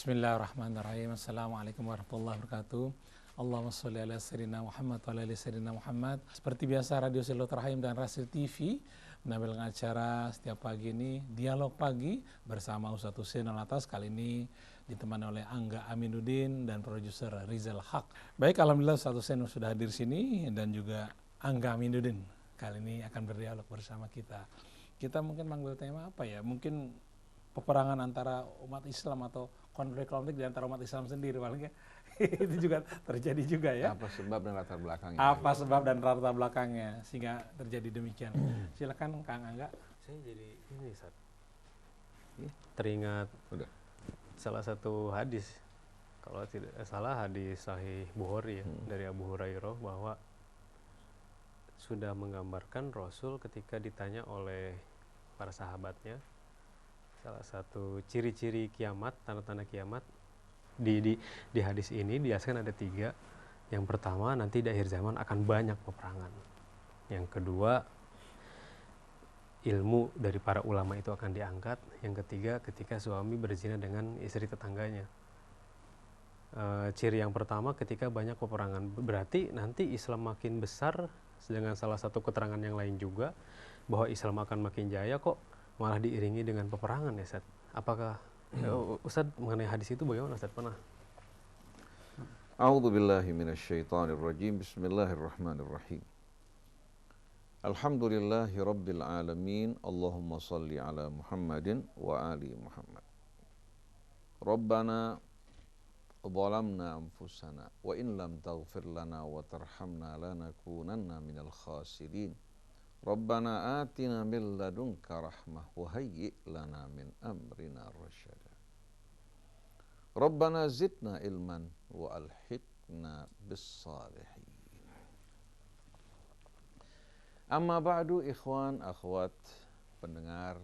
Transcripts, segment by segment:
Bismillahirrahmanirrahim. Assalamualaikum warahmatullahi wabarakatuh. Allahumma sholli ala sayyidina Muhammad wa ala ali sayyidina Muhammad. Seperti biasa Radio Silaturahim dan Rasil TV menampilkan acara setiap pagi ini Dialog Pagi bersama Ustadz Husein Alatas. Kali ini ditemani oleh Angga Aminuddin dan produser Rizal Haq. Baik, alhamdulillah Ustadz Husein sudah hadir sini dan juga Angga Aminuddin kali ini akan berdialog bersama kita. Kita mungkin manggil tema apa ya? Mungkin peperangan antara umat Islam atau konflik-konflik di antara umat Islam sendiri paling ya. Itu juga terjadi juga ya. Apa sebab dan latar belakangnya? Apa sebab dan latar belakangnya sehingga terjadi demikian. Silakan Kang Angga. Saya jadi ini teringat salah satu hadis, kalau tidak salah hadis Sahih Bukhari ya, dari Abu Hurairah, bahwa sudah menggambarkan Rasul ketika ditanya oleh para sahabatnya salah satu ciri-ciri kiamat, tanda-tanda kiamat. Di hadis ini dijelaskan ada 3. Yang pertama, nanti di akhir zaman akan banyak peperangan. Yang kedua, ilmu dari para ulama itu akan diangkat. Yang ketiga, ketika suami berzina dengan istri tetangganya. Ciri yang pertama, ketika banyak peperangan, berarti nanti Islam makin besar. Dengan salah satu keterangan yang lain juga bahwa Islam akan makin jaya, kok malah diiringi dengan peperangan ya Ustaz. Apakah Ustaz mengenai hadis itu bagaimana Ustaz, pernah? A'udzubillahi minasyaitonirrajim. Bismillahirrahmanirrahim. Alhamdulillahi rabbil alamin. Allahumma salli ala Muhammadin wa ali Muhammad. Rabbana zalamna anfusana wa in lam taghfir lana wa tarhamna lanakunanna minal khasirin. Rabbana atina min ladunka rahmah wa hayyi' lana min amrina rasyada. Rabbana zidna ilman wa alhiqna bis salihin. Amma ba'du, ikhwan, akhwat, pendengar,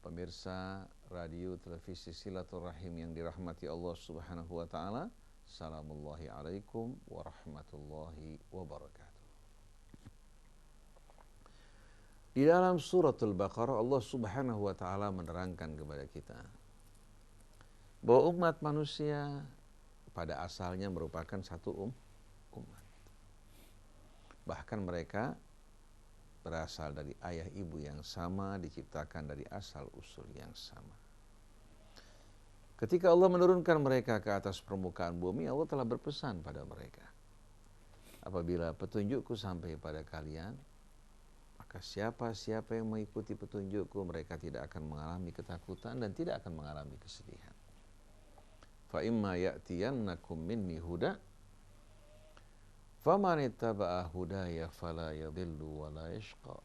pemirsa radio televisi Silaturahim yang dirahmati Allah Subhanahu wa taala. Salamullahi alaikum warahmatullahi wabarakatuh. Di dalam suratul Baqarah Allah Subhanahu wa taala menerangkan kepada kita bahwa umat manusia pada asalnya merupakan satu umat. Bahkan mereka berasal dari ayah ibu yang sama, diciptakan dari asal usul yang sama. Ketika Allah menurunkan mereka ke atas permukaan bumi, Allah telah berpesan pada mereka, apabila petunjukku sampai pada kalian, maka siapa yang mengikuti petunjukku, mereka tidak akan mengalami ketakutan dan tidak akan mengalami kesedihan. Fa imma ya'tiyannakum minni huda faman ittaba'a hudaya fala yadhillu wa la yashqa.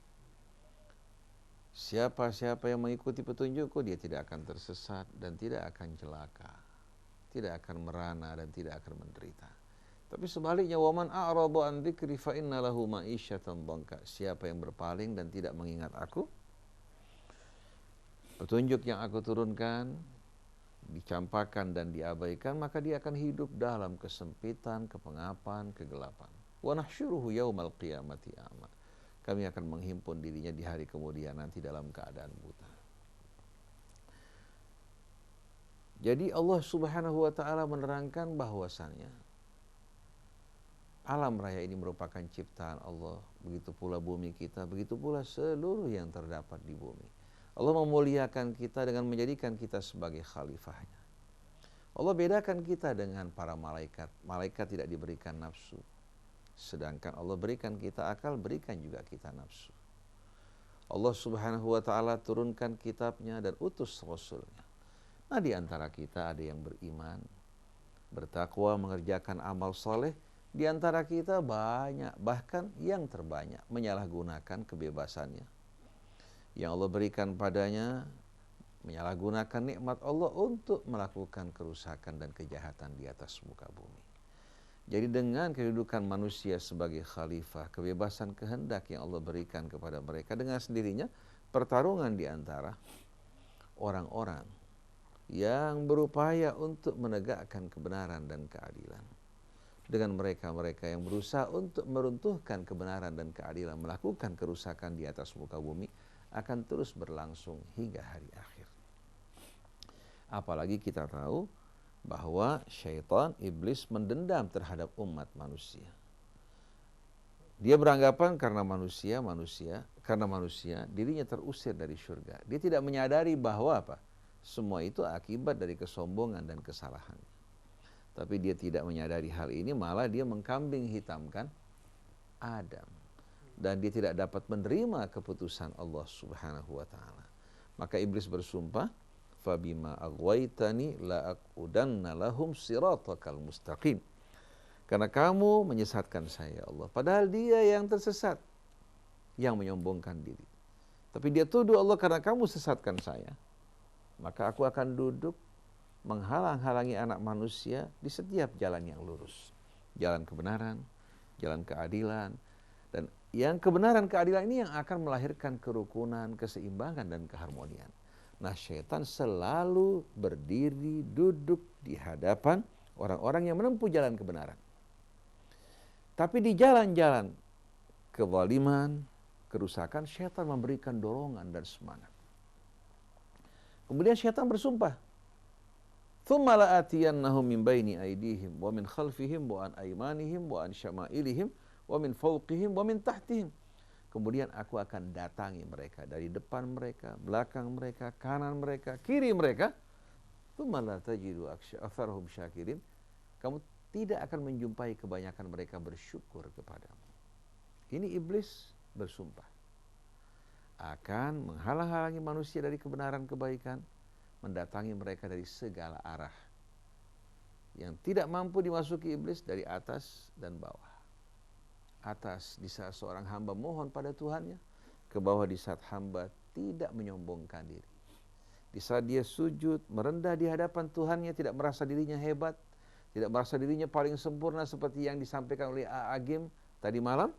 Siapa yang mengikuti petunjukku, dia tidak akan tersesat dan tidak akan celaka, tidak akan merana dan tidak akan menderita. Tapi sebaliknya, waman a'radu an dzikri fa inna lahu ma'isyatan dhanka. Siapa yang berpaling dan tidak mengingat aku, petunjuk yang aku turunkan dicampakkan dan diabaikan, maka dia akan hidup dalam kesempitan, kepengapan, kegelapan. Wa nahsyuruhu yaumal qiyamati a'ma. Kami akan menghimpun dirinya di hari kemudian nanti dalam keadaan buta. Jadi Allah Subhanahu wa taala menerangkan bahwasannya alam raya ini merupakan ciptaan Allah, begitu pula bumi kita, begitu pula seluruh yang terdapat di bumi. Allah memuliakan kita dengan menjadikan kita sebagai khalifahnya. Allah bedakan kita dengan para malaikat. Malaikat tidak diberikan nafsu, sedangkan Allah berikan kita akal, berikan juga kita nafsu. Allah Subhanahu wa taala turunkan kitabnya dan utus rasulnya. Nah, di antara kita ada yang beriman, bertakwa, mengerjakan amal soleh. Di antara kita banyak, bahkan yang terbanyak, menyalahgunakan kebebasannya yang Allah berikan padanya, menyalahgunakan nikmat Allah untuk melakukan kerusakan dan kejahatan di atas muka bumi. Jadi dengan kedudukan manusia sebagai khalifah, kebebasan kehendak yang Allah berikan kepada mereka, dengan sendirinya pertarungan di antara orang-orang yang berupaya untuk menegakkan kebenaran dan keadilan dengan mereka-mereka yang berusaha untuk meruntuhkan kebenaran dan keadilan, melakukan kerusakan di atas muka bumi, akan terus berlangsung hingga hari akhir. Apalagi kita tahu bahwa syaitan, iblis mendendam terhadap umat manusia. Dia beranggapan karena manusia, dirinya terusir dari surga. Dia tidak menyadari bahwa apa? Semua itu akibat dari kesombongan dan kesalahan. Tapi dia tidak menyadari hal ini, malah dia mengkambing hitamkan Adam. Dan dia tidak dapat menerima keputusan Allah Subhanahu wa taala. Maka iblis bersumpah, "Fabima aghwaytani la aqudanna lahum siratakal mustaqim." Karena kamu menyesatkan saya, Allah. Padahal dia yang tersesat, yang menyombongkan diri. Tapi dia tuduh Allah, karena kamu sesatkan saya, maka aku akan duduk menghalang-halangi anak manusia di setiap jalan yang lurus. Jalan kebenaran, jalan keadilan. Dan yang kebenaran keadilan ini yang akan melahirkan kerukunan, keseimbangan, dan keharmonian. Nah, syaitan selalu berdiri, duduk di hadapan orang-orang yang menempuh jalan kebenaran. Tapi di jalan-jalan kezaliman, kerusakan, syaitan memberikan dorongan dan semangat. Kemudian syaitan bersumpah, "Tsumma la'atiyannahum min baini aydihim wa min khalfihim wa an aymanihim wa an syama'ilihim wa min fawqihim wa min tahtihim." Kemudian aku akan datangi mereka dari depan mereka, belakang mereka, kanan mereka, kiri mereka. Tsumma la tajidu aktsaruhum syakirin. Kamu tidak akan menjumpai kebanyakan mereka bersyukur kepadamu. Ini iblis bersumpah akan menghalang-halangi manusia dari kebenaran kebaikan, mendatangi mereka dari segala arah. Yang tidak mampu dimasuki iblis dari atas dan bawah. Atas di saat seorang hamba mohon pada Tuhannya, ke bawah di saat hamba tidak menyombongkan diri. Di saat dia sujud, merendah di hadapan Tuhannya, tidak merasa dirinya hebat, tidak merasa dirinya paling sempurna seperti yang disampaikan oleh Agim tadi malam.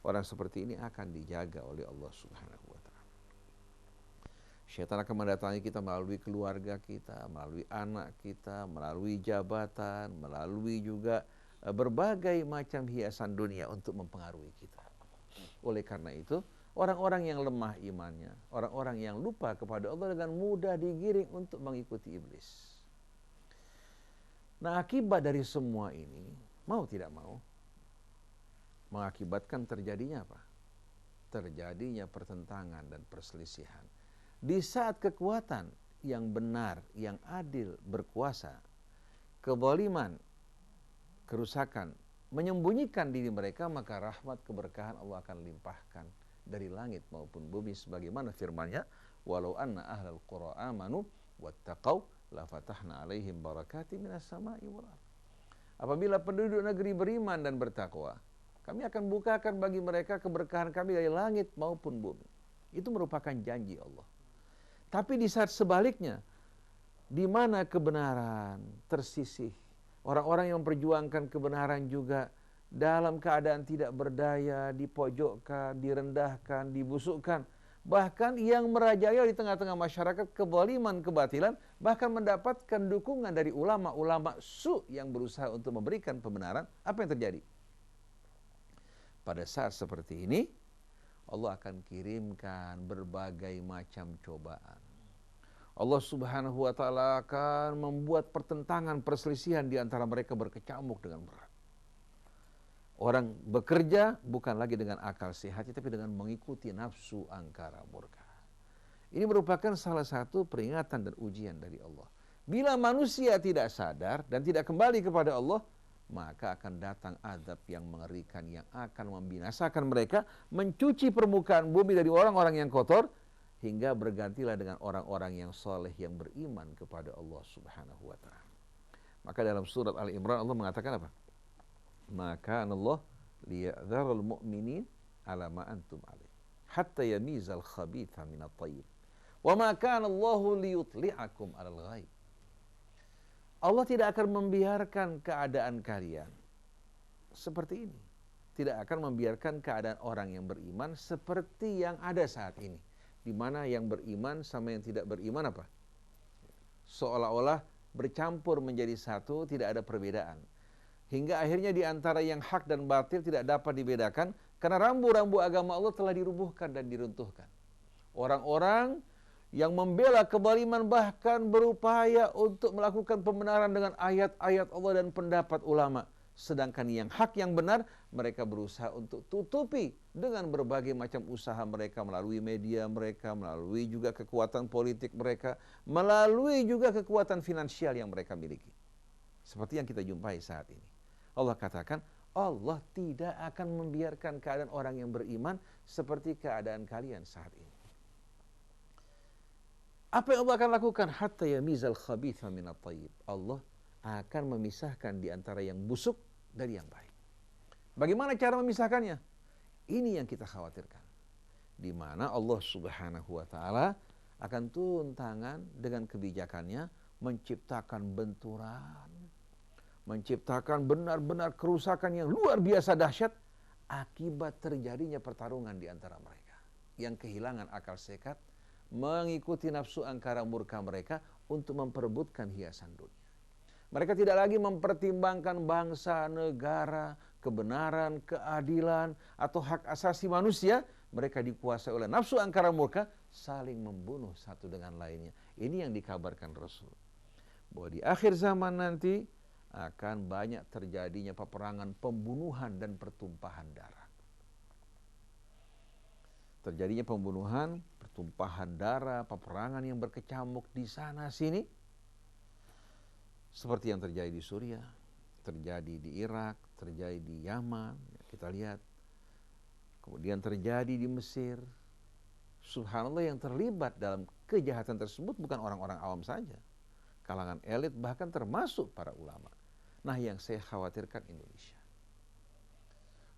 Orang seperti ini akan dijaga oleh Allah Subhanahu wa taala. Syaitan akan mendatangi kita melalui keluarga kita, melalui anak kita, melalui jabatan, melalui juga berbagai macam hiasan dunia untuk mempengaruhi kita. Oleh karena itu, orang-orang yang lemah imannya, orang-orang yang lupa kepada Allah dengan mudah digiring untuk mengikuti iblis. Nah, akibat dari semua ini, mau tidak mau, mengakibatkan terjadinya apa? Terjadinya pertentangan dan perselisihan. Di saat kekuatan yang benar, yang adil, berkuasa, kezaliman, kerusakan, menyembunyikan diri mereka, maka rahmat keberkahan Allah akan limpahkan dari langit maupun bumi, sebagaimana firman-Nya, "Walau anna ahlal qura amanu wattaqau la fatahna alaihim barakati minas sama'i wal ardh." Apabila penduduk negeri beriman dan bertakwa, kami akan bukakan bagi mereka keberkahan kami dari langit maupun bumi. Itu merupakan janji Allah. Tapi di saat sebaliknya, di mana kebenaran tersisih, orang-orang yang memperjuangkan kebenaran juga dalam keadaan tidak berdaya, dipojokkan, direndahkan, dibusukkan. Bahkan yang merajalela di tengah-tengah masyarakat kezaliman, kebatilan, bahkan mendapatkan dukungan dari ulama-ulama su yang berusaha untuk memberikan pembenaran. Apa yang terjadi? Pada saat seperti ini, Allah akan kirimkan berbagai macam cobaan. Allah Subhanahu wa taala akan membuat pertentangan, perselisihan di antara mereka berkecamuk dengan berat. Orang bekerja bukan lagi dengan akal sehat, tapi dengan mengikuti nafsu angkara murka. Ini merupakan salah satu peringatan dan ujian dari Allah. Bila manusia tidak sadar dan tidak kembali kepada Allah, maka akan datang azab yang mengerikan yang akan membinasakan mereka, mencuci permukaan bumi dari orang-orang yang kotor, hingga bergantilah dengan orang-orang yang soleh, yang beriman kepada Allah Subhanahu wa ta'ala. Maka dalam surat Al-Imran Allah mengatakan apa? Maka Allah liya'dharul mu'minin ala ma antum alaih hatta yamizal khabitha minat tayyib wa ma kana Allahu liyutli'akum alal ghaib. Allah tidak akan membiarkan keadaan kalian seperti ini. Tidak akan membiarkan keadaan orang yang beriman seperti yang ada saat ini, di mana yang beriman sama yang tidak beriman apa? Seolah-olah bercampur menjadi satu, tidak ada perbedaan. Hingga akhirnya di antara yang hak dan batil tidak dapat dibedakan, karena rambu-rambu agama Allah telah dirubuhkan dan diruntuhkan. Orang-orang yang membela kezaliman, bahkan berupaya untuk melakukan pembenaran dengan ayat-ayat Allah dan pendapat ulama. Sedangkan yang hak, yang benar, mereka berusaha untuk tutupi dengan berbagai macam usaha mereka, melalui media mereka, melalui juga kekuatan politik mereka, melalui juga kekuatan finansial yang mereka miliki. Seperti yang kita jumpai saat ini. Allah katakan, Allah tidak akan membiarkan keadaan orang yang beriman seperti keadaan kalian saat ini. Apa yang Allah akan lakukan? Hatta yamizal khabitha minat tayyib. Allah akan memisahkan di antara yang busuk dari yang baik. Bagaimana cara memisahkannya? Ini yang kita khawatirkan. Di mana Allah Subhanahu wa taala akan turun tangan dengan kebijakannya, menciptakan benturan, menciptakan benar-benar kerusakan yang luar biasa dahsyat akibat terjadinya pertarungan di antara mereka yang kehilangan akal sehat, mengikuti nafsu angkara murka mereka untuk memperebutkan hiasan dunia. Mereka tidak lagi mempertimbangkan bangsa, negara, kebenaran, keadilan, atau hak asasi manusia. Mereka dikuasai oleh nafsu angkara murka, saling membunuh satu dengan lainnya. Ini yang dikabarkan Rasul. Bahwa di akhir zaman nanti akan banyak terjadinya peperangan, pembunuhan, dan pertumpahan darah. Terjadinya pembunuhan, pertumpahan darah, peperangan yang berkecamuk di sana sini. Seperti yang terjadi di Suriah, terjadi di Irak, terjadi di Yaman, kita lihat. Kemudian terjadi di Mesir. Subhanallah, yang terlibat dalam kejahatan tersebut bukan orang-orang awam saja. Kalangan elit, bahkan termasuk para ulama. Nah, yang saya khawatirkan Indonesia.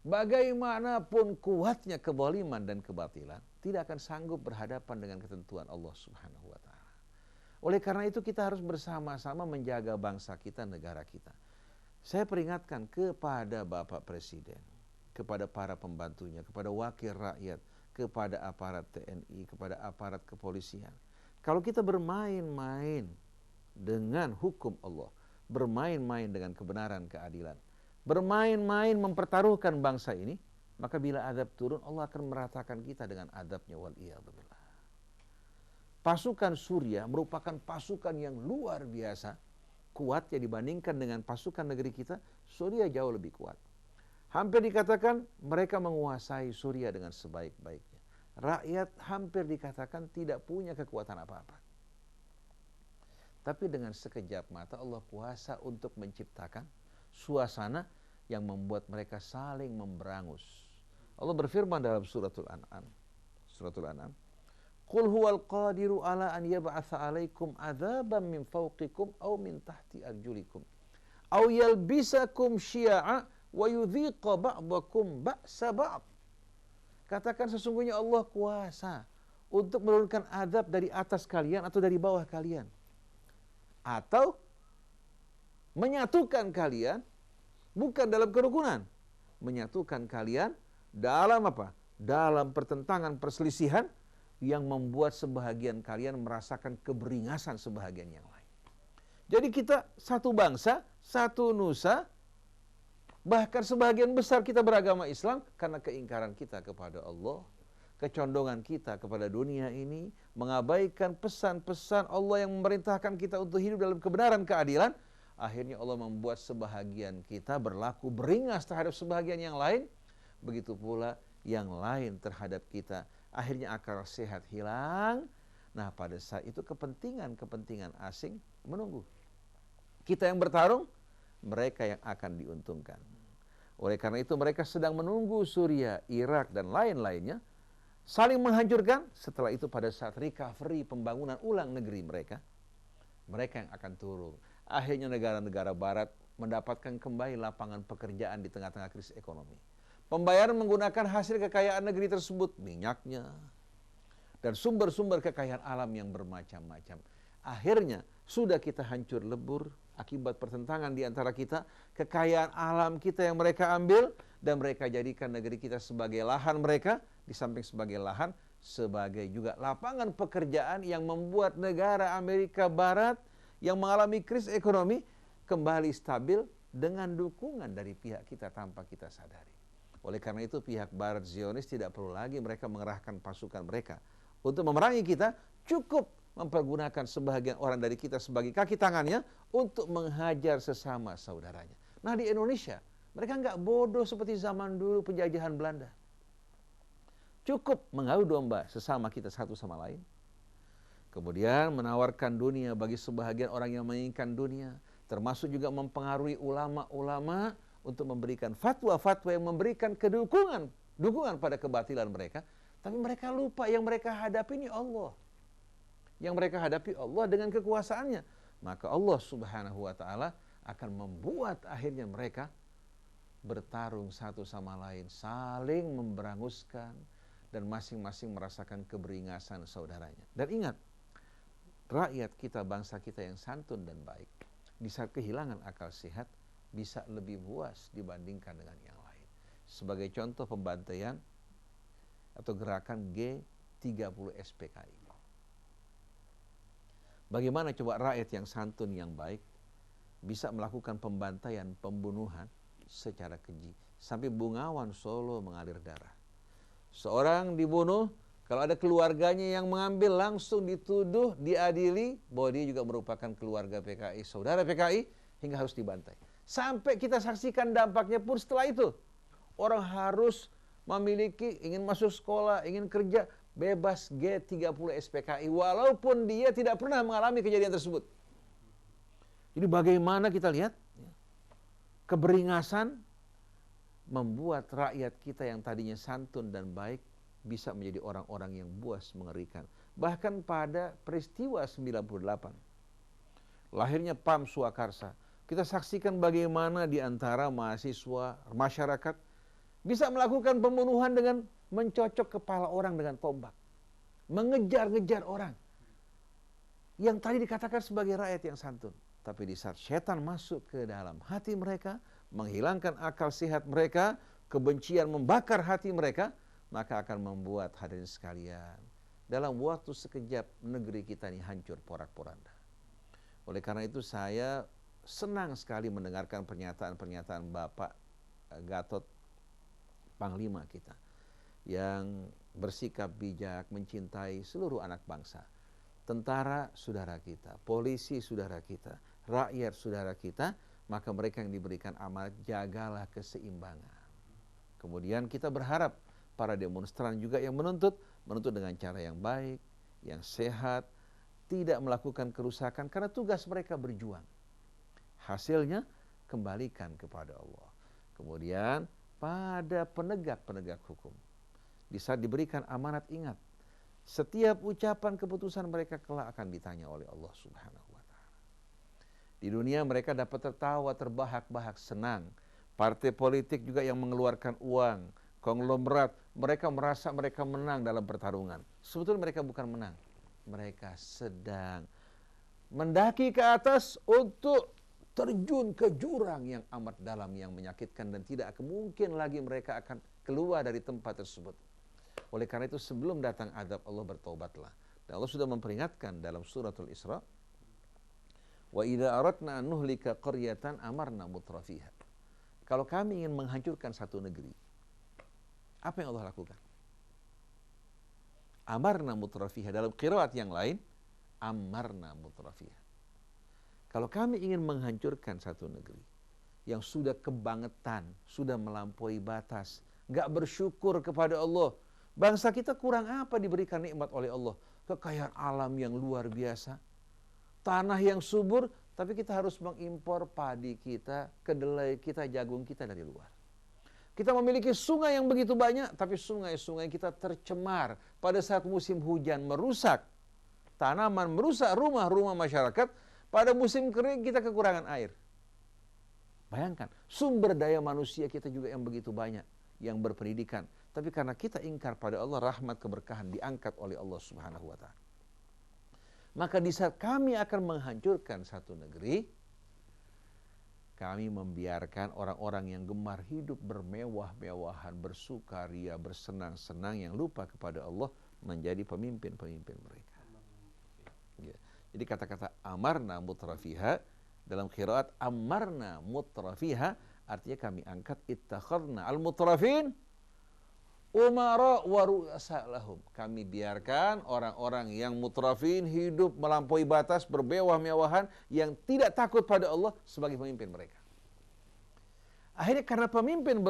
Bagaimanapun kuatnya kezaliman dan kebatilan, tidak akan sanggup berhadapan dengan ketentuan Allah Subhanahu wa taala. Oleh karena itu kita harus bersama-sama menjaga bangsa kita, negara kita. Saya peringatkan kepada Bapak Presiden, kepada para pembantunya, kepada wakil rakyat, kepada aparat TNI, kepada aparat kepolisian. Kalau kita bermain-main dengan hukum Allah, bermain-main dengan kebenaran, keadilan, bermain-main mempertaruhkan bangsa ini, maka bila azab turun, Allah akan meratakan kita dengan azabnya, wal'iyadzubillah. Pasukan Suriah merupakan pasukan yang luar biasa kuatnya dibandingkan dengan pasukan negeri kita. Suriah jauh lebih kuat. Hampir dikatakan mereka menguasai Suriah dengan sebaik-baiknya. Rakyat hampir dikatakan tidak punya kekuatan apa-apa. Tapi dengan sekejap mata Allah kuasa untuk menciptakan suasana yang membuat mereka saling memberangus. Allah berfirman dalam suratul An'am. Suratul An'am. Qul huwal qadiru ala an yab'atha 'alaikum 'adzaban min fawqikum aw min tahti arjulikum aw yalbisakum syi'a wa yudhiqa ba'dakum ba'sa ba'd. Katakan sesungguhnya Allah kuasa untuk menurunkan azab dari atas kalian atau dari bawah kalian, atau menyatukan kalian bukan dalam kerukunan, menyatukan kalian dalam apa? Dalam pertentangan, perselisihan yang membuat sebahagian kalian merasakan keberingasan sebahagian yang lain. Jadi kita satu bangsa, satu nusa, bahkan sebahagian besar kita beragama Islam karena keingkaran kita kepada Allah, kecondongan kita kepada dunia ini, mengabaikan pesan-pesan Allah yang memerintahkan kita untuk hidup dalam kebenaran, keadilan. Akhirnya Allah membuat sebahagian kita berlaku beringas terhadap sebahagian yang lain. Begitu pula yang lain terhadap kita. Akhirnya akal sehat hilang. Nah, pada saat itu kepentingan asing menunggu. Kita yang bertarung, mereka yang akan diuntungkan. Oleh karena itu mereka sedang menunggu Suriah, Irak, dan lain-lainnya saling menghancurkan. Setelah itu pada saat recovery, pembangunan ulang negeri mereka, mereka yang akan turun. Akhirnya negara-negara barat mendapatkan kembali lapangan pekerjaan di tengah-tengah krisis ekonomi. Pembayaran menggunakan hasil kekayaan negeri tersebut, minyaknya, dan sumber-sumber kekayaan alam yang bermacam-macam. Akhirnya sudah kita hancur lebur akibat pertentangan di antara kita, kekayaan alam kita yang mereka ambil, dan mereka jadikan negeri kita sebagai lahan mereka, di samping sebagai lahan, sebagai juga lapangan pekerjaan yang membuat negara Amerika Barat yang mengalami krisis ekonomi kembali stabil dengan dukungan dari pihak kita tanpa kita sadari. Oleh karena itu pihak Barat Zionis tidak perlu lagi mereka mengerahkan pasukan mereka untuk memerangi kita, cukup mempergunakan sebagian orang dari kita sebagai kaki tangannya untuk menghajar sesama saudaranya. Nah di Indonesia, mereka nggak bodoh seperti zaman dulu penjajahan Belanda. Cukup mengadu domba sesama kita satu sama lain. Kemudian menawarkan dunia bagi sebahagian orang yang menginginkan dunia. Termasuk juga mempengaruhi ulama-ulama untuk memberikan fatwa-fatwa yang memberikan dukungan pada kebatilan mereka. Tapi mereka lupa yang mereka hadapi ini Allah. Yang mereka hadapi Allah dengan kekuasaannya. Maka Allah Subhanahu wa ta'ala akan membuat akhirnya mereka bertarung satu sama lain, saling memberanguskan, dan masing-masing merasakan keberingasan saudaranya. Dan ingat, rakyat kita, bangsa kita yang santun dan baik, di saat kehilangan akal sehat, bisa lebih buas dibandingkan dengan yang lain. Sebagai contoh pembantaian atau gerakan G30 SPKI. Bagaimana coba rakyat yang santun, yang baik, bisa melakukan pembantaian, pembunuhan secara keji. Sampai Bengawan Solo mengalir darah. Seorang dibunuh, kalau ada keluarganya yang mengambil, langsung dituduh, diadili bahwa dia juga merupakan keluarga PKI, saudara PKI, hingga harus dibantai. Sampai kita saksikan dampaknya pun setelah itu. Orang harus memiliki, ingin masuk sekolah, ingin kerja, bebas G30 SPKI, walaupun dia tidak pernah mengalami kejadian tersebut. Jadi bagaimana kita lihat, keberingasan membuat rakyat kita yang tadinya santun dan baik bisa menjadi orang-orang yang buas, mengerikan. Bahkan pada peristiwa 98, lahirnya PAM Swakarsa, kita saksikan bagaimana di antara mahasiswa, masyarakat, bisa melakukan pembunuhan dengan mencocok kepala orang dengan tombak. Mengejar-ngejar orang. Yang tadi dikatakan sebagai rakyat yang santun. Tapi di saat setan masuk ke dalam hati mereka, menghilangkan akal sehat mereka, kebencian membakar hati mereka, maka akan membuat hadirin sekalian, dalam waktu sekejap negeri kita ini hancur porak-poranda. Oleh karena itu saya senang sekali mendengarkan pernyataan-pernyataan Bapak Gatot, Panglima kita, yang bersikap bijak, mencintai seluruh anak bangsa. Tentara saudara kita, polisi saudara kita, rakyat saudara kita, maka mereka yang diberikan amanat, jagalah keseimbangan. Kemudian kita berharap para demonstran juga yang menuntut dengan cara yang baik, yang sehat, tidak melakukan kerusakan, karena tugas mereka berjuang. Hasilnya kembalikan kepada Allah. Kemudian pada penegak-penegak hukum, di saat diberikan amanat, ingat, setiap ucapan keputusan mereka kelak akan ditanya oleh Allah Subhanahu wa ta'ala. Di dunia mereka dapat tertawa, terbahak-bahak, senang. Partai politik juga yang mengeluarkan uang, konglomerat, mereka merasa mereka menang dalam pertarungan. Sebetulnya mereka bukan menang, mereka sedang mendaki ke atas untuk terjun ke jurang yang amat dalam, yang menyakitkan, dan tidak mungkin lagi mereka akan keluar dari tempat tersebut. Oleh karena itu sebelum datang azab Allah, bertobatlah. Dan Allah sudah memperingatkan dalam suratul Isra, wa idza aradna an nuhlika qaryatan amarna mutrafiha. Kalau kami ingin menghancurkan satu negeri, apa yang Allah lakukan? Amarna mutrafiha. Dalam qiraat yang lain, amarna mutrafiha. Kalau kami ingin menghancurkan satu negeri yang sudah kebangetan, sudah melampaui batas, nggak bersyukur kepada Allah, bangsa kita kurang apa diberikan nikmat oleh Allah? Kekayaan alam yang luar biasa, tanah yang subur, tapi kita harus mengimpor padi kita, kedelai kita, jagung kita dari luar. Kita memiliki sungai yang begitu banyak, tapi sungai-sungai kita tercemar. Pada saat musim hujan merusak tanaman, merusak rumah-rumah masyarakat. Pada musim kering kita kekurangan air. Bayangkan, sumber daya manusia kita juga yang begitu banyak, yang berpendidikan. Tapi karena kita ingkar pada Allah, rahmat keberkahan diangkat oleh Allah Subhanahu wa ta'ala. Maka di saat kami akan menghancurkan satu negeri, kami membiarkan orang-orang yang gemar hidup bermewah-mewahan, bersukaria, bersenang-senang, yang lupa kepada Allah, menjadi pemimpin-pemimpin mereka. Ya. Jadi kata-kata amarna mutrafiha dalam qiraat amarna mutrafiha artinya kami angkat ittakhadna al-mutrafin, umara wa ru'asa lahum. Kami biarkan orang-orang yang mutrafin hidup melampaui batas, bermewah-mewahan, yang tidak takut pada Allah sebagai pemimpin mereka. Akhirnya karena pemimpin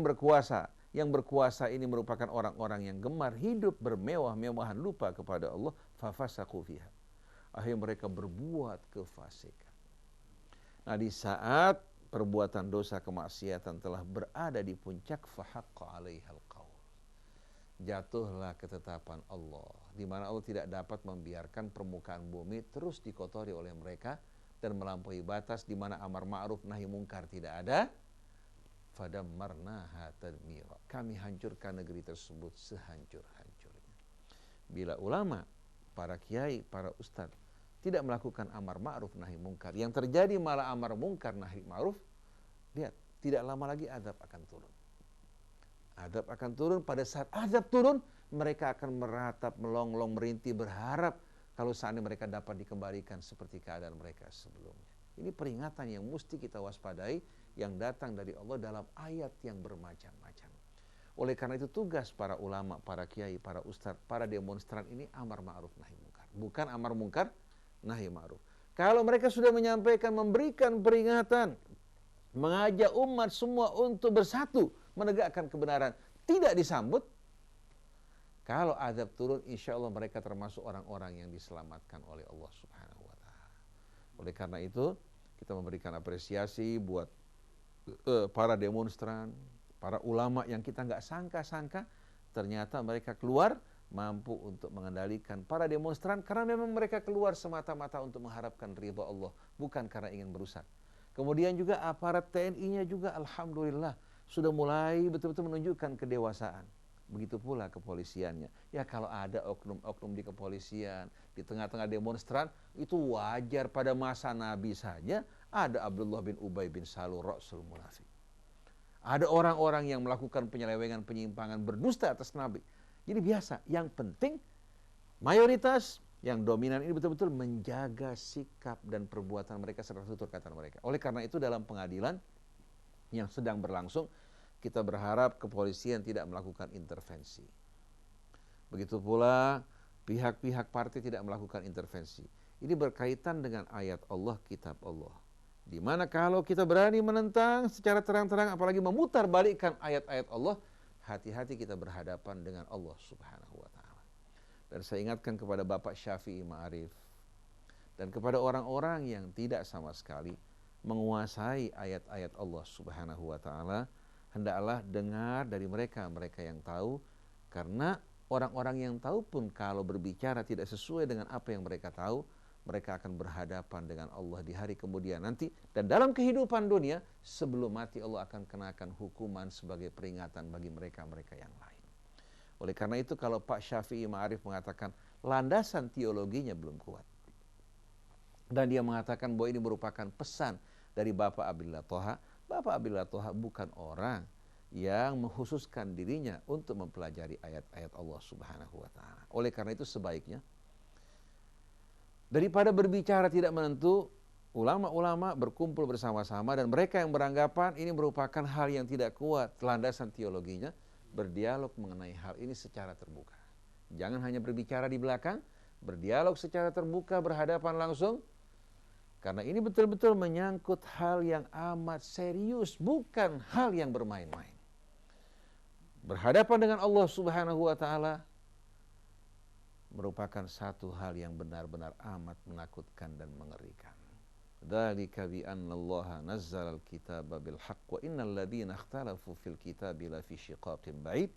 berkuasa, yang berkuasa ini merupakan orang-orang yang gemar hidup bermewah-mewahan, lupa kepada Allah, fafasaqu fiha. Akhirnya mereka berbuat kefasikan. Nah, di saat perbuatan dosa kemaksiatan telah berada di puncak, fahaqqa 'alaihal qaul. Jatuhlah ketetapan Allah, di mana Allah tidak dapat membiarkan permukaan bumi terus dikotori oleh mereka dan melampaui batas, di mana amar ma'ruf nahi mungkar tidak ada. Fadammarnaha tadmira. Kami hancurkan negeri tersebut sehancur-hancurnya. Bila ulama, para kiai, para ustadz tidak melakukan amar ma'ruf nahi mungkar, yang terjadi malah amar mungkar nahi ma'ruf, lihat, tidak lama lagi azab akan turun. Azab akan turun. Pada saat azab turun, mereka akan meratap, melonglong, merintih, berharap kalau seandainya mereka dapat dikembalikan seperti keadaan mereka sebelumnya. Ini peringatan yang mesti kita waspadai, yang datang dari Allah dalam ayat yang bermacam-macam. Oleh karena itu tugas para ulama, para kiai, para ustadz, para demonstran ini amar ma'ruf nahi mungkar, bukan amar mungkar nahi ma'ruf. Kalau mereka sudah menyampaikan, memberikan peringatan, mengajak umat semua untuk bersatu menegakkan kebenaran, tidak disambut, kalau azab turun, insya Allah mereka termasuk orang-orang yang diselamatkan oleh Allah Subhanahu wa Ta'ala. Oleh karena itu, kita memberikan apresiasi buat para demonstran, para ulama yang kita nggak sangka-sangka, ternyata mereka keluar mampu untuk mengendalikan para demonstran, karena memang mereka keluar semata-mata untuk mengharapkan ridha Allah, bukan karena ingin merusak. Kemudian juga aparat TNI-nya juga alhamdulillah sudah mulai betul-betul menunjukkan kedewasaan. Begitu pula kepolisiannya. Ya kalau ada oknum-oknum di kepolisian, di tengah-tengah demonstran, itu wajar. Pada masa Nabi saja ada Abdullah bin Ubay bin Salul, Rasul Munafik. Ada orang-orang yang melakukan penyelewengan, penyimpangan, berdusta atas Nabi. Jadi biasa, yang penting mayoritas yang dominan ini betul-betul menjaga sikap dan perbuatan mereka serta tutur kata mereka. Oleh karena itu dalam pengadilan yang sedang berlangsung, kita berharap kepolisian tidak melakukan intervensi. Begitu pula pihak-pihak partai tidak melakukan intervensi. Ini berkaitan dengan ayat Allah, kitab Allah. Di mana kalau kita berani menentang secara terang-terang, apalagi memutar balikkan ayat-ayat Allah, hati-hati kita berhadapan dengan Allah Subhanahu wa Ta'ala. Dan saya ingatkan kepada Bapak Syafi'i Ma'arif dan kepada orang-orang yang tidak sama sekali menguasai ayat-ayat Allah Subhanahu wa Ta'ala, hendaklah dengar dari mereka yang tahu, karena orang-orang yang tahu pun kalau berbicara tidak sesuai dengan apa yang mereka tahu, mereka akan berhadapan dengan Allah di hari kemudian nanti, dan dalam kehidupan dunia sebelum mati Allah akan kenakan hukuman sebagai peringatan bagi mereka-mereka yang lain. Oleh karena itu kalau Pak Syafi'i Ma'arif mengatakan landasan teologinya belum kuat, dan dia mengatakan bahwa ini merupakan pesan dari Bapak Abdillah Toha, Bapak Abdillah Toha bukan orang yang mengkhususkan dirinya untuk mempelajari ayat-ayat Allah Subhanahu wa Ta'ala. Oleh karena itu sebaiknya daripada berbicara tidak menentu, ulama-ulama berkumpul bersama-sama, dan mereka yang beranggapan ini merupakan hal yang tidak kuat landasan teologinya, berdialog mengenai hal ini secara terbuka. Jangan hanya berbicara di belakang, berdialog secara terbuka, berhadapan langsung. Karena ini betul-betul menyangkut hal yang amat serius, bukan hal yang bermain-main. Berhadapan dengan Allah Subhanahu wa Ta'ala merupakan satu hal yang benar-benar amat menakutkan dan mengerikan. Dzalika bi anna Allah nazzala al-kitaba bil haqq wa innal ladzina ikhtalafu fil kitabi la fi shiqaqin ba'id.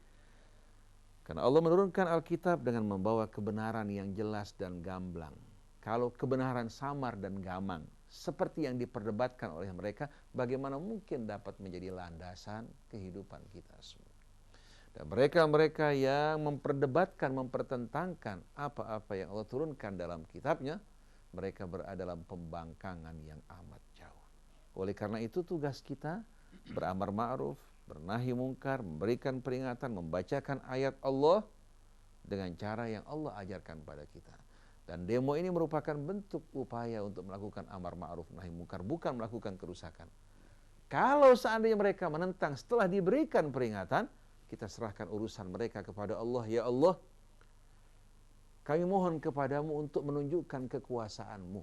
Karena Allah menurunkan Alkitab dengan membawa kebenaran yang jelas dan gamblang. Kalau kebenaran samar dan gamang seperti yang diperdebatkan oleh mereka, bagaimana mungkin dapat menjadi landasan kehidupan kita semua? Dan mereka-mereka yang memperdebatkan, mempertentangkan apa-apa yang Allah turunkan dalam kitabnya, mereka berada dalam pembangkangan yang amat jauh. Oleh karena itu tugas kita beramar ma'ruf, bernahi mungkar, memberikan peringatan, membacakan ayat Allah dengan cara yang Allah ajarkan pada kita. Dan demo ini merupakan bentuk upaya untuk melakukan amar ma'ruf nahi mungkar, bukan melakukan kerusakan. Kalau seandainya mereka menentang setelah diberikan peringatan, kita serahkan urusan mereka kepada Allah. Ya Allah, kami mohon kepadamu untuk menunjukkan kekuasaan-Mu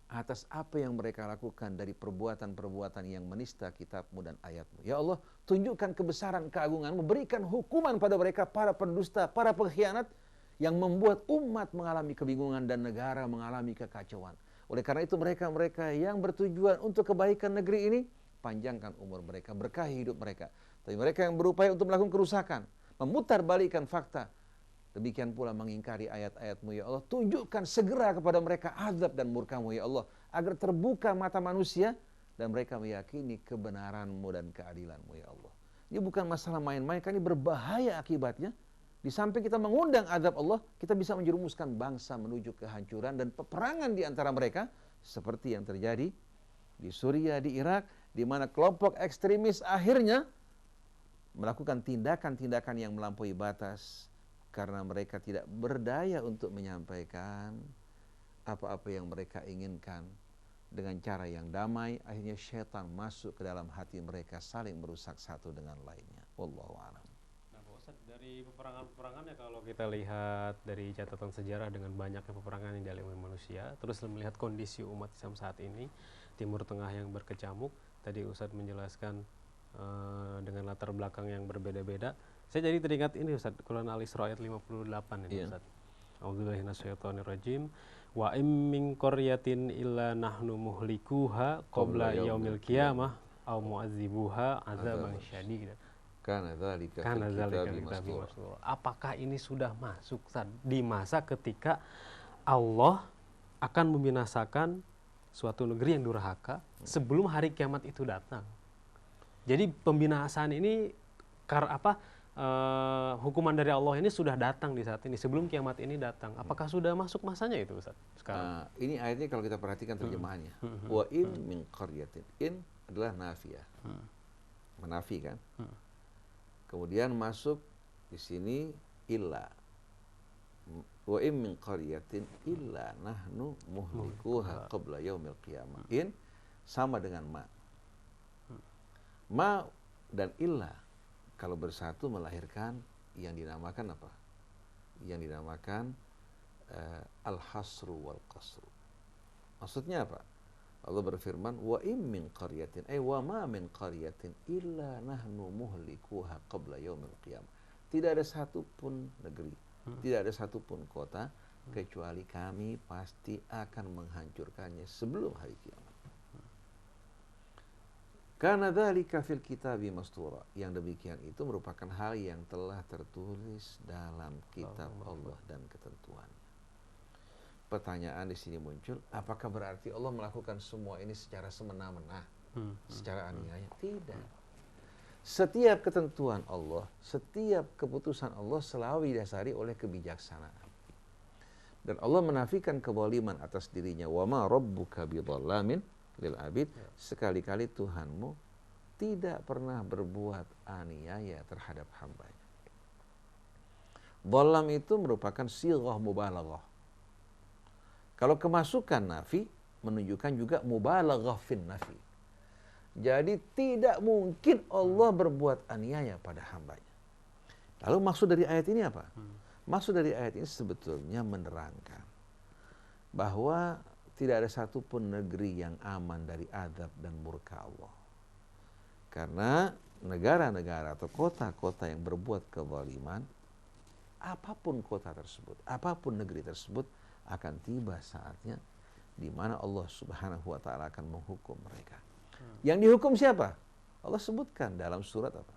atas apa yang mereka lakukan dari perbuatan-perbuatan yang menista kitab-Mu dan ayat-Mu. Ya Allah, tunjukkan kebesaran keagungan-Mu, berikan hukuman pada mereka, para pendusta, para pengkhianat, yang membuat umat mengalami kebingungan dan negara mengalami kekacauan. Oleh karena itu mereka-mereka yang bertujuan untuk kebaikan negeri ini, panjangkan umur mereka, berkahi hidup mereka. Tapi mereka yang berupaya untuk melakukan kerusakan, memutarbalikkan fakta, demikian pula mengingkari ayat-ayat-Mu, ya Allah, tunjukkan segera kepada mereka azab dan murka-Mu, ya Allah, agar terbuka mata manusia dan mereka meyakini kebenaran-Mu dan keadilan-Mu, ya Allah. Ini bukan masalah main-main, kan ini berbahaya akibatnya. Di samping kita mengundang azab Allah, kita bisa menjerumuskan bangsa menuju kehancuran dan peperangan di antara mereka, seperti yang terjadi di Suriah, di Irak, di mana kelompok ekstremis akhirnya melakukan tindakan-tindakan yang melampaui batas, karena mereka tidak berdaya untuk menyampaikan apa-apa yang mereka inginkan dengan cara yang damai. Akhirnya syaitan masuk ke dalam hati mereka, saling merusak satu dengan lainnya. Wallahu a'lam. Nah, Pak Ustadz, dari peperangan-peperangannya kalau kita lihat dari catatan sejarah dengan banyaknya peperangan yang dialami manusia, terus melihat kondisi umat Islam saat ini, Timur Tengah yang berkecamuk, tadi Ustadz menjelaskan dengan latar belakang yang berbeda-beda. Saya jadi teringat ini Ustaz, Quran Al-Isra ayat 58 ini Ustaz. A'udzubillahi minasyaitonirrajim. Wa im min qaryatin illa nahnu muhlikuha qabla yaumil qiyamah aw mu'adzibuha adzaban syadida. Kana dzalika fil kitabi mastur. Apakah ini sudah masuk Ustaz, di masa ketika Allah akan membinasakan suatu negeri yang durhaka sebelum hari kiamat itu datang? Jadi pembinasaan ini hukuman dari Allah ini sudah datang di saat ini sebelum kiamat ini datang. Apakah sudah masuk masanya itu Ustaz sekarang? Ini ayatnya kalau kita perhatikan terjemahannya. Wa in min qaryatin. In adalah nafiyah. Menafi kan? Kemudian masuk di sini illa. Wa in min qaryatin illa nahnu muhlikuha qabla yaumil qiyamah. In sama dengan ma. Ma dan illa kalau bersatu melahirkan yang dinamakan apa? Yang dinamakan al-hasru wal qasru. Maksudnya apa? Allah berfirman, wa in min qaryatin, wa ma min qaryatin illa nahnu muhlikuha qabla yaumil qiyamah. Tidak ada satupun negeri, tidak ada satupun kota kecuali kami pasti akan menghancurkannya sebelum hari kiamat. Karena dzalika fil kitabi mastura. Yang demikian itu merupakan hal yang telah tertulis dalam kitab Allah dan ketentuannya. Pertanyaan di sini muncul, apakah berarti Allah melakukan semua ini secara semena-mena, secara aniaya? Tidak. Setiap ketentuan Allah, setiap keputusan Allah selalu didasari oleh kebijaksanaan. Dan Allah menafikan kezaliman atas dirinya. Wa ma rabbuka bidzallamin lil abid, sekali-kali Tuhanmu tidak pernah berbuat aniaya terhadap hambanya. Dhalam itu merupakan sighah mubalaghah. Kalau kemasukan nafi menunjukkan juga mubalaghah fin nafi. Jadi tidak mungkin Allah berbuat aniaya pada hambanya. Lalu maksud dari ayat ini apa? Maksud dari ayat ini sebetulnya menerangkan bahwa tidak ada satupun negeri yang aman dari azab dan murka Allah. Karena negara-negara atau kota-kota yang berbuat kezaliman, apapun kota tersebut, apapun negeri tersebut, akan tiba saatnya di mana Allah Subhanahu wa taala akan menghukum mereka. Yang dihukum siapa? Allah sebutkan dalam surat apa?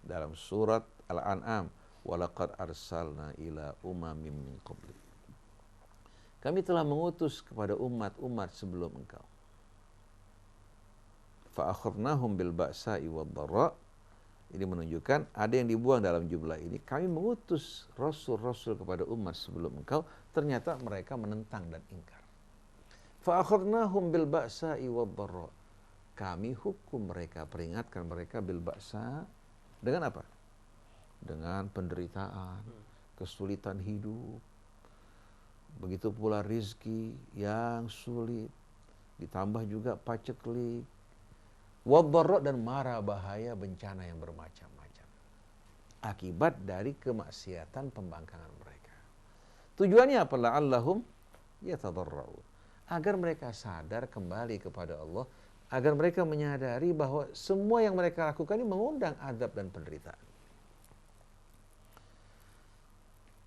Dalam surat Al-An'am, walaqad arsalna ila umamin min qablik. Kami telah mengutus kepada umat-umat sebelum engkau. Fa'akhadnahum bil ba'sa'i wad dharra. Ini menunjukkan ada yang dibuang dalam jumlah ini. Kami mengutus rasul-rasul kepada umat sebelum engkau, ternyata mereka menentang dan ingkar. Fa'akhadnahum bil ba'sa'i wad dharra. Kami hukum mereka, peringatkan mereka bil ba'sa, dengan apa? Dengan penderitaan, kesulitan hidup. Begitu pula rizki yang sulit, ditambah juga paceklik, wadh-dharra, dan mara bahaya bencana yang bermacam-macam akibat dari kemaksiatan pembangkangan mereka. Tujuannya apa? La'allahum yatadarra'un, agar mereka sadar kembali kepada Allah, agar mereka menyadari bahwa semua yang mereka lakukan ini mengundang azab dan penderitaan.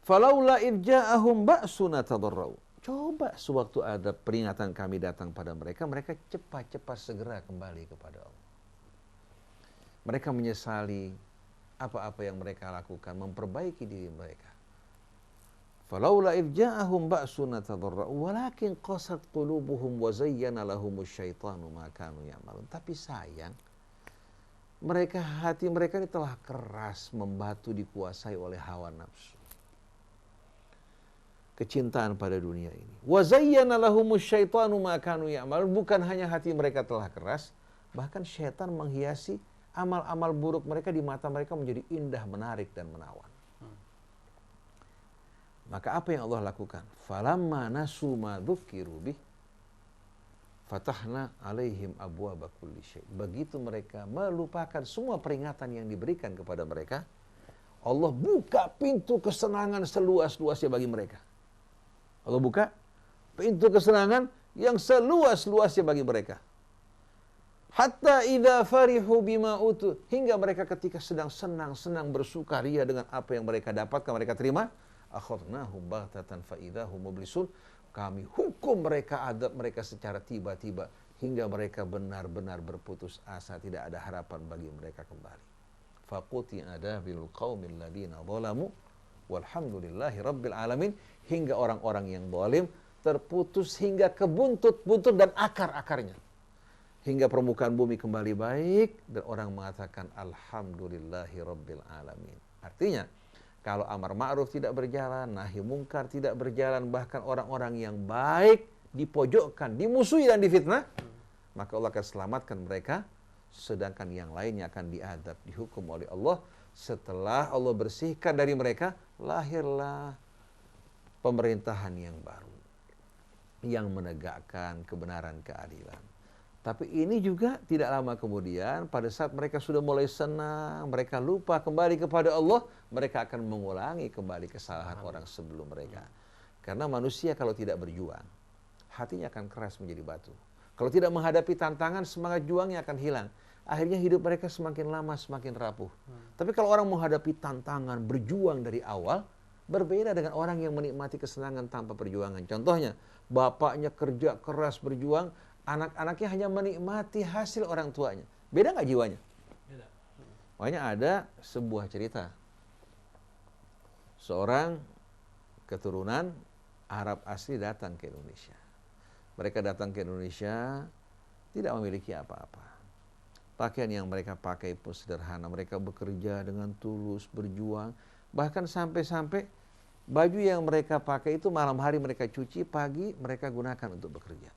Falaula irja'ahum ba'suna tadarra'u. Coba sewaktu ada peringatan kami datang pada mereka, mereka cepat-cepat segera kembali kepada Allah. Mereka menyesali apa-apa yang mereka lakukan, memperbaiki diri mereka. Falaula irja'ahum ba'suna tadarra'u walakin qasat qulubuhum wa zayyana lahumus syaitanu ma kanu ya'malun. Tapi sayang, hati mereka ini telah keras, membatu, dikuasai oleh hawa nafsu, kecintaan pada dunia ini. Wa zayyana lahumus syaitanu ma kanu ya'malun. Bukan hanya hati mereka telah keras, bahkan syaitan menghiasi amal-amal buruk mereka di mata mereka menjadi indah, menarik, dan menawan. Maka apa yang Allah lakukan? Falamma nasu ma dzukiru bih fatahna alaihim abwaaba kulli syai'. Begitu mereka melupakan semua peringatan yang diberikan kepada mereka, Allah buka pintu kesenangan seluas-luasnya bagi mereka. Allah buka pintu kesenangan yang seluas-luasnya bagi mereka. Hatta idza farihu bima utu, hingga mereka ketika sedang senang-senang bersukaria dengan apa yang mereka dapatkan, mereka terima, akhadnahum baghtatan fa idzahum mublisun. Kami hukum mereka, adab mereka secara tiba-tiba hingga mereka benar-benar berputus asa, tidak ada harapan bagi mereka kembali. Faquti adabil qaumil ladina zalamu walhamdulillahi rabbil alamin. Hingga orang-orang yang zalim terputus hingga ke buntut-buntut dan akar-akarnya, hingga permukaan bumi kembali baik dan orang mengatakan alhamdulillahi rabbil alamin. Artinya, kalau amar ma'ruf tidak berjalan, nahi mungkar tidak berjalan, bahkan orang-orang yang baik dipojokkan, dimusuhi dan difitnah, maka Allah akan selamatkan mereka, sedangkan yang lainnya akan diadab, dihukum oleh Allah. Setelah Allah bersihkan dari mereka, lahirlah pemerintahan yang baru yang menegakkan kebenaran, keadilan. Tapi ini juga tidak lama kemudian, pada saat mereka sudah mulai senang, mereka lupa kembali kepada Allah, mereka akan mengulangi kembali kesalahan orang sebelum mereka. Karena manusia kalau tidak berjuang, hatinya akan keras menjadi batu. Kalau tidak menghadapi tantangan, semangat juangnya akan hilang. Akhirnya hidup mereka semakin lama semakin rapuh. Tapi kalau orang menghadapi tantangan, berjuang dari awal, berbeda dengan orang yang menikmati kesenangan tanpa perjuangan. Contohnya, bapaknya kerja keras berjuang, anak-anaknya hanya menikmati hasil orang tuanya. Beda nggak jiwanya? Beda. Makanya ada sebuah cerita. Seorang keturunan Arab asli datang ke Indonesia. Mereka datang ke Indonesia tidak memiliki apa-apa. Pakaian yang mereka pakai pun sederhana. Mereka bekerja dengan tulus, berjuang. Bahkan sampai-sampai baju yang mereka pakai itu malam hari mereka cuci, pagi mereka gunakan untuk bekerja.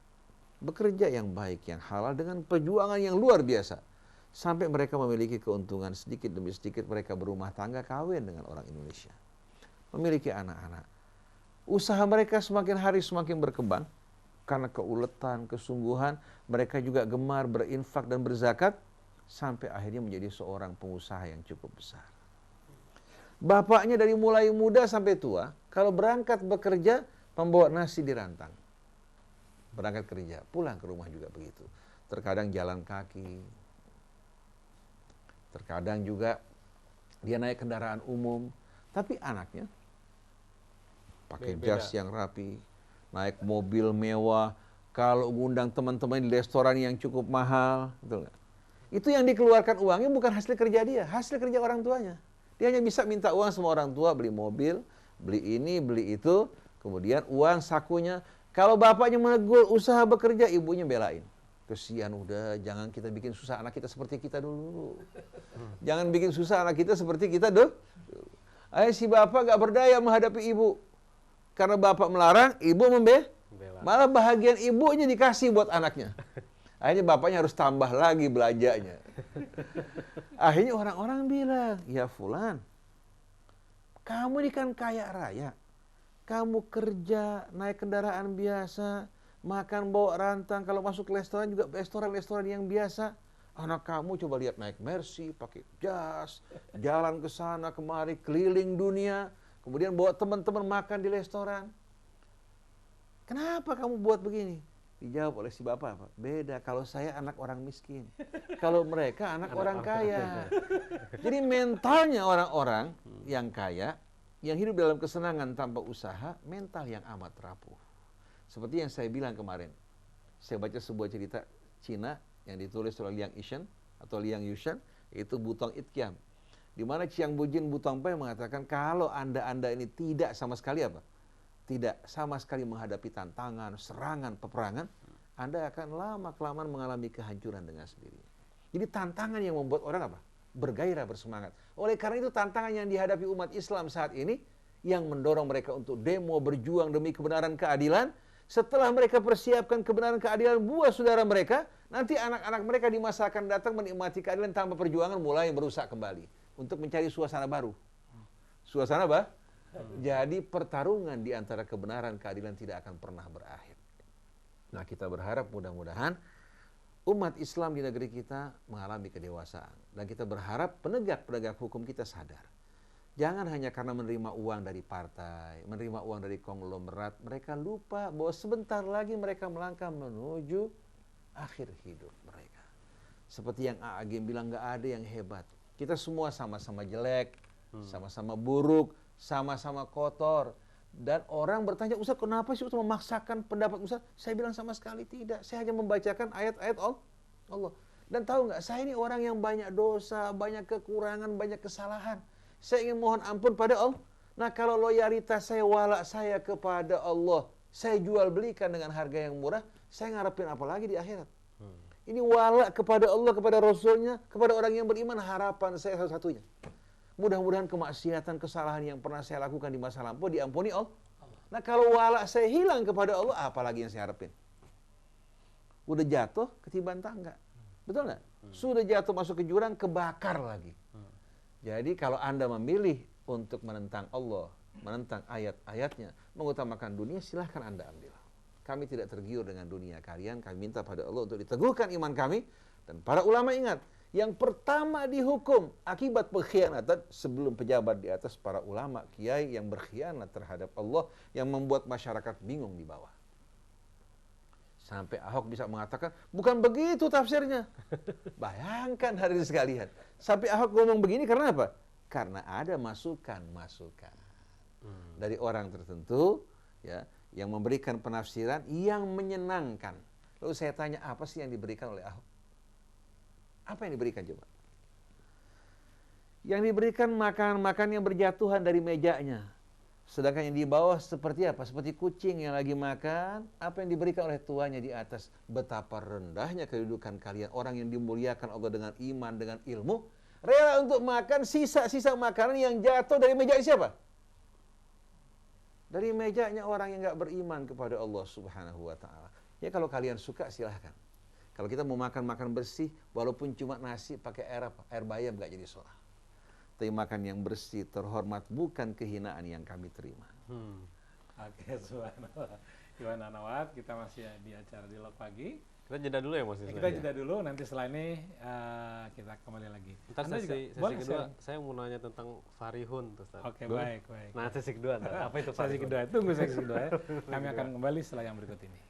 Bekerja yang baik, yang halal, dengan perjuangan yang luar biasa. Sampai mereka memiliki keuntungan sedikit demi sedikit, mereka berumah tangga, kawin dengan orang Indonesia. Memiliki anak-anak. Usaha mereka semakin hari semakin berkembang. Karena keuletan, kesungguhan, mereka juga gemar berinfak dan berzakat. Sampai akhirnya menjadi seorang pengusaha yang cukup besar. Bapaknya dari mulai muda sampai tua, kalau berangkat bekerja, membawa nasi di rantang. Berangkat kerja, pulang ke rumah juga begitu. Terkadang jalan kaki, terkadang juga dia naik kendaraan umum. Tapi anaknya pakai jas yang rapi, naik mobil mewah, kalau ngundang teman-teman di restoran yang cukup mahal, betul nggak? Itu yang dikeluarkan uangnya bukan hasil kerja dia, hasil kerja orang tuanya. Dia hanya bisa minta uang sama orang tua, beli mobil, beli ini, beli itu, kemudian uang sakunya. Kalau bapaknya menegur usaha bekerja, ibunya belain. Kesian udah, jangan kita bikin susah anak kita seperti kita dulu. Jangan bikin susah anak kita seperti kita dulu. Si bapak gak berdaya menghadapi ibu. Karena bapak melarang, ibu membela. Malah bahagian ibunya dikasih buat anaknya. Akhirnya bapaknya harus tambah lagi belanjanya. Akhirnya orang-orang bilang, ya fulan, kamu ini kan kaya raya. Kamu kerja, naik kendaraan biasa, makan bawa rantang, kalau masuk ke restoran juga restoran-restoran yang biasa. Anak kamu coba lihat naik Mercy, pakai jas, jalan ke sana kemari, keliling dunia, kemudian bawa teman-teman makan di restoran. Kenapa kamu buat begini? Dijawab oleh si bapak, Pak, beda kalau saya anak orang miskin. Kalau mereka anak orang kaya. Jadi mentalnya orang-orang yang kaya, yang hidup dalam kesenangan tanpa usaha, mental yang amat rapuh. Seperti yang saya bilang kemarin, saya baca sebuah cerita Cina yang ditulis oleh Liang Yishan atau Liang Yushan, yaitu Butong Itkiam. Di mana Chiang Bujin Butong Pai mengatakan kalau Anda ini tidak sama sekali apa? Tidak sama sekali menghadapi tantangan, serangan, peperangan, Anda akan lama-kelamaan mengalami kehancuran dengan sendirinya. Jadi tantangan yang membuat orang apa? Bergairah, bersemangat. Oleh karena itu tantangan yang dihadapi umat Islam saat ini, yang mendorong mereka untuk demo, berjuang demi kebenaran keadilan, setelah mereka persiapkan kebenaran keadilan buat saudara mereka, nanti anak-anak mereka di masa akan datang menikmati keadilan tanpa perjuangan mulai berusaha kembali untuk mencari suasana baru. Suasana apa? Jadi pertarungan di antara kebenaran keadilan tidak akan pernah berakhir. Nah, kita berharap mudah-mudahan umat Islam di negeri kita mengalami kedewasaan, dan kita berharap penegak-penegak hukum kita sadar. Jangan hanya karena menerima uang dari partai, menerima uang dari konglomerat, mereka lupa bahwa sebentar lagi mereka melangkah menuju akhir hidup mereka. Seperti yang Agim bilang, nggak ada yang hebat. Kita semua sama-sama jelek, sama-sama buruk, sama-sama kotor. Dan orang bertanya, Ustaz, kenapa sih Ustaz memaksakan pendapat Ustaz? Saya bilang sama sekali tidak. Saya hanya membacakan ayat-ayat Allah. Dan tahu nggak, saya ini orang yang banyak dosa, banyak kekurangan, banyak kesalahan. Saya ingin mohon ampun pada Allah. Nah, kalau loyalitas saya, wala saya kepada Allah, saya jual belikan dengan harga yang murah, saya ngarepin apa lagi di akhirat? Ini wala kepada Allah, kepada Rasulnya, kepada orang yang beriman, harapan saya satu-satunya. Mudah-mudahan kemaksiatan, kesalahan yang pernah saya lakukan di masa lampau diampuni Allah. Nah, kalau wala saya hilang kepada Allah, apalagi yang saya harapin? Udah jatuh, ketiban tangga. Betul nggak? Sudah jatuh masuk ke jurang, kebakar lagi. Jadi kalau Anda memilih untuk menentang Allah, menentang ayat-ayatnya, mengutamakan dunia, silahkan Anda ambil. Kami tidak tergiur dengan dunia kalian, kami minta pada Allah untuk diteguhkan iman kami. Dan para ulama ingat, yang pertama dihukum akibat pengkhianatan sebelum pejabat di atas, para ulama, kiai yang berkhianat terhadap Allah, yang membuat masyarakat bingung di bawah. Sampai Ahok bisa mengatakan, bukan begitu tafsirnya. Bayangkan hadirin sekalian. Sampai Ahok ngomong begini karena apa? Karena ada masukan-masukan dari orang tertentu, ya, yang memberikan penafsiran yang menyenangkan. Lalu saya tanya, apa sih yang diberikan oleh Ahok? Apa yang diberikan coba? Yang diberikan makanan-makanan yang berjatuhan dari mejanya. Sedangkan yang di bawah seperti apa? Seperti kucing yang lagi makan. Apa yang diberikan oleh tuannya di atas? Betapa rendahnya kedudukan kalian. Orang yang dimuliakan Allah dengan iman, dengan ilmu, rela untuk makan sisa-sisa makanan yang jatuh dari meja siapa? Dari mejanya orang yang gak beriman kepada Allah Subhanahu wa ta'ala. Ya, kalau kalian suka silahkan. Kalau kita mau makan bersih, walaupun cuma nasi pakai air bayam gak jadi soal. Tapi makan yang bersih, terhormat, bukan kehinaan yang kami terima. Oke, subhanallah. Iwan Anawat, kita masih di acara Dialog Pagi. Kita jeda dulu ya Mas. Kita jeda dulu, nanti setelah ini kita kembali lagi. Ntar sesi kedua, saya mau nanya tentang Farihun. Oke, baik. Nah, sesi kedua, apa itu Farihun? Sesi kedua, tunggu sesi kedua ya. Kami akan kembali setelah yang berikut ini.